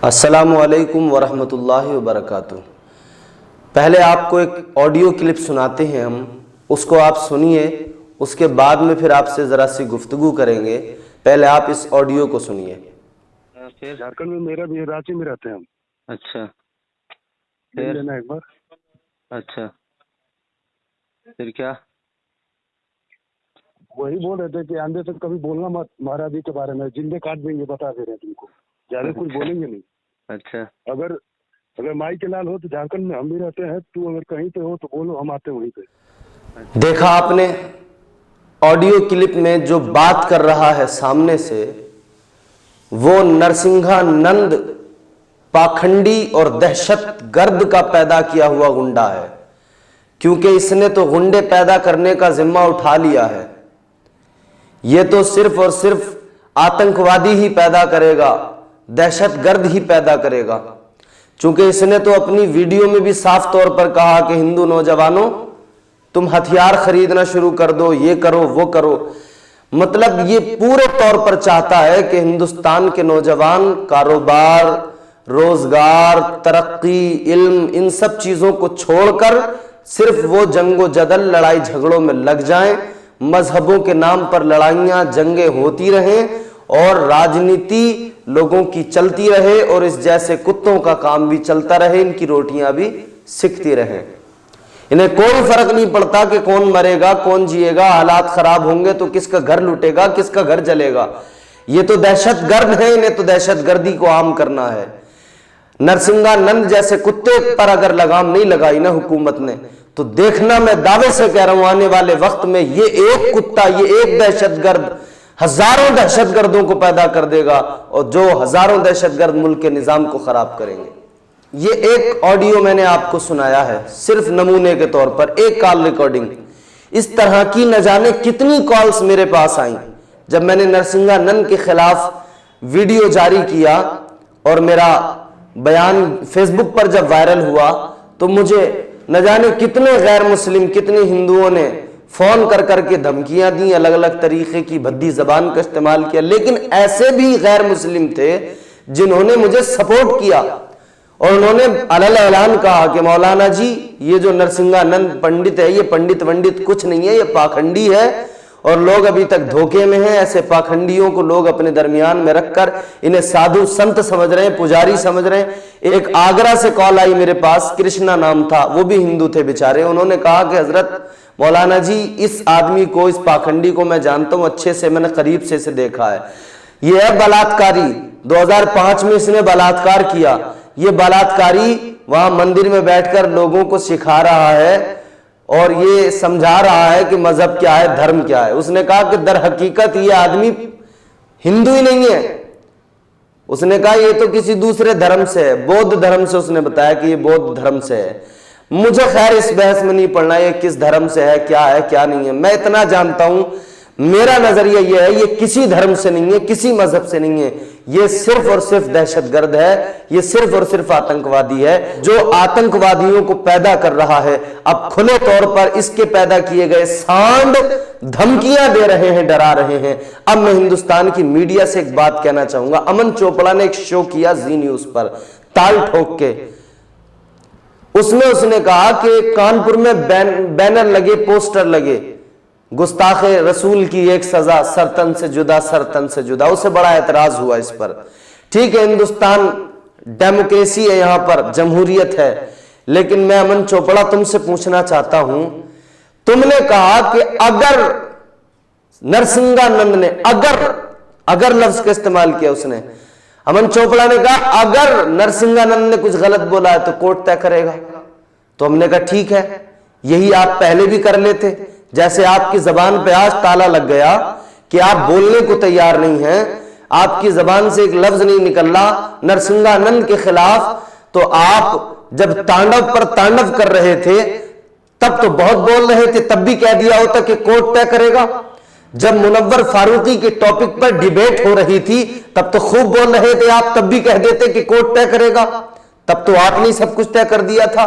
السلام علیکم ورحمۃ اللہ وبرکاتہ۔ پہلے آپ کو ایک آڈیو کلپ سناتے ہیں ہم، اس کو آپ سنیے، اس کے بعد میں پھر آپ سے ذرا سی گفتگو کریں گے۔ پہلے آپ اس آڈیو کو سنیے۔ جھارکھنڈ میں میرا بھی رانچی میں رہتے ہیں ہم۔ اچھا پھر لینا ایک بار۔ اچھا پھر کیا؟ وہی بول رہے تھے کہ آندے سے کبھی بولنا مت مہاراجی کے بارے میں، جندے کاٹ دیں گے، بتا دے رہے ہیں تم کو، زیادہ کچھ بولیں گے نہیں۔ اچھا اگر مائی کے لال ہو تو جھارکھنڈ میں ہم بھی رہتے ہیں، تو اگر کہیں پہ ہو تو بولو، ہم آتے ہیں وہیں پہ۔ دیکھا آپ نے آڈیو کلپ میں جو بات کر رہا ہے سامنے سے، وہ نرسنگھا نند پاکھنڈی اور دہشت گرد کا پیدا کیا ہوا گنڈا ہے، کیونکہ اس نے تو گنڈے پیدا کرنے کا ذمہ اٹھا لیا ہے۔ یہ تو صرف اور صرف آتنکوادی ہی پیدا کرے گا، دہشت گرد ہی پیدا کرے گا، چونکہ اس نے تو اپنی ویڈیو میں بھی صاف طور پر کہا کہ ہندو نوجوانوں تم ہتھیار خریدنا شروع کر دو، یہ کرو وہ کرو۔ مطلب یہ پورے طور پر چاہتا ہے کہ ہندوستان کے نوجوان کاروبار، روزگار، ترقی، علم، ان سب چیزوں کو چھوڑ کر صرف وہ جنگ و جدل، لڑائی جھگڑوں میں لگ جائیں، مذہبوں کے نام پر لڑائیاں جنگیں ہوتی رہیں اور راجنیتی لوگوں کی چلتی رہے، اور اس جیسے کتوں کا کام بھی چلتا رہے، ان کی روٹیاں بھی سکتی رہیں۔ انہیں کوئی فرق نہیں پڑتا کہ کون مرے گا کون جیے گا، حالات خراب ہوں گے تو کس کا گھر لٹے گا، کس کا گھر جلے گا۔ یہ تو دہشت گرد ہے، انہیں تو دہشت گردی کو عام کرنا ہے۔ نرسنگھا نند جیسے کتے پر اگر لگام نہیں لگائی نا حکومت نے، تو دیکھنا، میں دعوے سے کہہ رہا ہوں، آنے والے وقت میں یہ ایک کتا، یہ ایک دہشت گرد ہزاروں دہشت گردوں کو پیدا کر دے گا، اور جو ہزاروں دہشت گرد ملک کے نظام کو خراب کریں گے۔ یہ ایک آڈیو میں نے آپ کو سنایا ہے صرف نمونے کے طور پر، ایک کال ریکارڈنگ۔ اس طرح کی نہ جانے کتنی کالز میرے پاس آئیں جب میں نے نرسنگھا نند کے خلاف ویڈیو جاری کیا، اور میرا بیان فیس بک پر جب وائرل ہوا تو مجھے نہ جانے کتنے غیر مسلم، کتنے ہندوؤں نے فون کر کر کے دھمکیاں دیں، الگ الگ طریقے کی بھدی زبان کا استعمال کیا۔ لیکن ایسے بھی غیر مسلم تھے جنہوں نے مجھے سپورٹ کیا، اور انہوں نے علل اعلان کہا کہ مولانا جی یہ جو نرسنگھا نند پنڈت ہے، یہ پنڈت ونڈت کچھ نہیں ہے، یہ پاکھنڈی ہے، اور لوگ ابھی تک دھوکے میں ہیں۔ ایسے پاکھنڈیوں کو لوگ اپنے درمیان میں رکھ کر انہیں سادھو سنت سمجھ رہے ہیں، پجاری سمجھ رہے ہیں۔ ایک آگرہ سے کال آئی میرے پاس، کرشنا نام تھا، وہ بھی ہندو تھے بیچارے۔ انہوں نے کہا کہ حضرت مولانا جی اس آدمی کو، اس پاکھنڈی کو میں جانتا ہوں اچھے سے، میں نے قریب سے اسے دیکھا ہے، یہ ہے بلاتکاری، 2005 میں اس نے بلاتکار کیا۔ یہ بلاتکاری وہاں مندر میں بیٹھ کر لوگوں کو سکھا رہا ہے اور یہ سمجھا رہا ہے کہ مذہب کیا ہے، دھرم کیا ہے۔ اس نے کہا کہ در حقیقت یہ آدمی ہندو ہی نہیں ہے، اس نے کہا یہ تو کسی دوسرے دھرم سے ہے، بودھ دھرم سے۔ اس نے بتایا کہ یہ بودھ دھرم سے ہے۔ مجھے خیر اس بحث میں نہیں پڑنا یہ کس دھرم سے ہے کیا نہیں ہے، میں اتنا جانتا ہوں، میرا نظریہ یہ ہے یہ کسی دھرم سے نہیں ہے، کسی مذہب سے نہیں ہے، یہ صرف اور صرف دہشت گرد ہے، یہ صرف اور صرف آتنکوادی ہے، جو آتنکوادیوں کو پیدا کر رہا ہے۔ اب کھلے طور پر اس کے پیدا کیے گئے سانڈ دھمکیاں دے رہے ہیں، ڈرا رہے ہیں۔ اب میں ہندوستان کی میڈیا سے ایک بات کہنا چاہوں گا۔ امن چوپڑا نے ایک شو کیا زی نیوز پر، تال ٹھوک کے، اس میں اس نے کہا کہ کانپور میں بینر لگے، پوسٹر لگے، گستاخ رسول کی ایک سزا، سرتن سے جدا، سرتن سے جدا۔ اسے بڑا اعتراض ہوا اس پر۔ ٹھیک ہے، ہندوستان ڈیموکریسی ہے، یہاں پر جمہوریت ہے، لیکن میں امن چوپڑا تم سے پوچھنا چاہتا ہوں، تم نے کہا کہ اگر نرسنگھا نند نے اگر لفظ کا استعمال کیا، اس نے، امن چوپڑا نے کہا اگر نرسنگھا نند نے کچھ غلط بولا ہے تو کورٹ طے کرے گا۔ تو ہم نے کہا ٹھیک ہے، یہی آپ پہلے بھی کر لیتے، جیسے آپ کی زبان پہ آج تالا لگ گیا کہ آپ بولنے کو تیار نہیں ہیں، آپ کی زبان سے ایک لفظ نہیں نکل رہا نرسنگھا نند کے خلاف، تو آپ جب تانڈو پر تانڈو کر رہے تھے تب تو بہت بول رہے تھے، تب بھی کہہ دیا ہوتا کہ کورٹ طے کرے گا۔ جب منور فاروقی کے ٹاپک پر ڈیبیٹ ہو رہی تھی تب تو خوب بول رہے تھے آپ، تب بھی کہہ دیتے کہ کورٹ طے کرے گا، تب تو آپ نے سب کچھ طے کر دیا تھا۔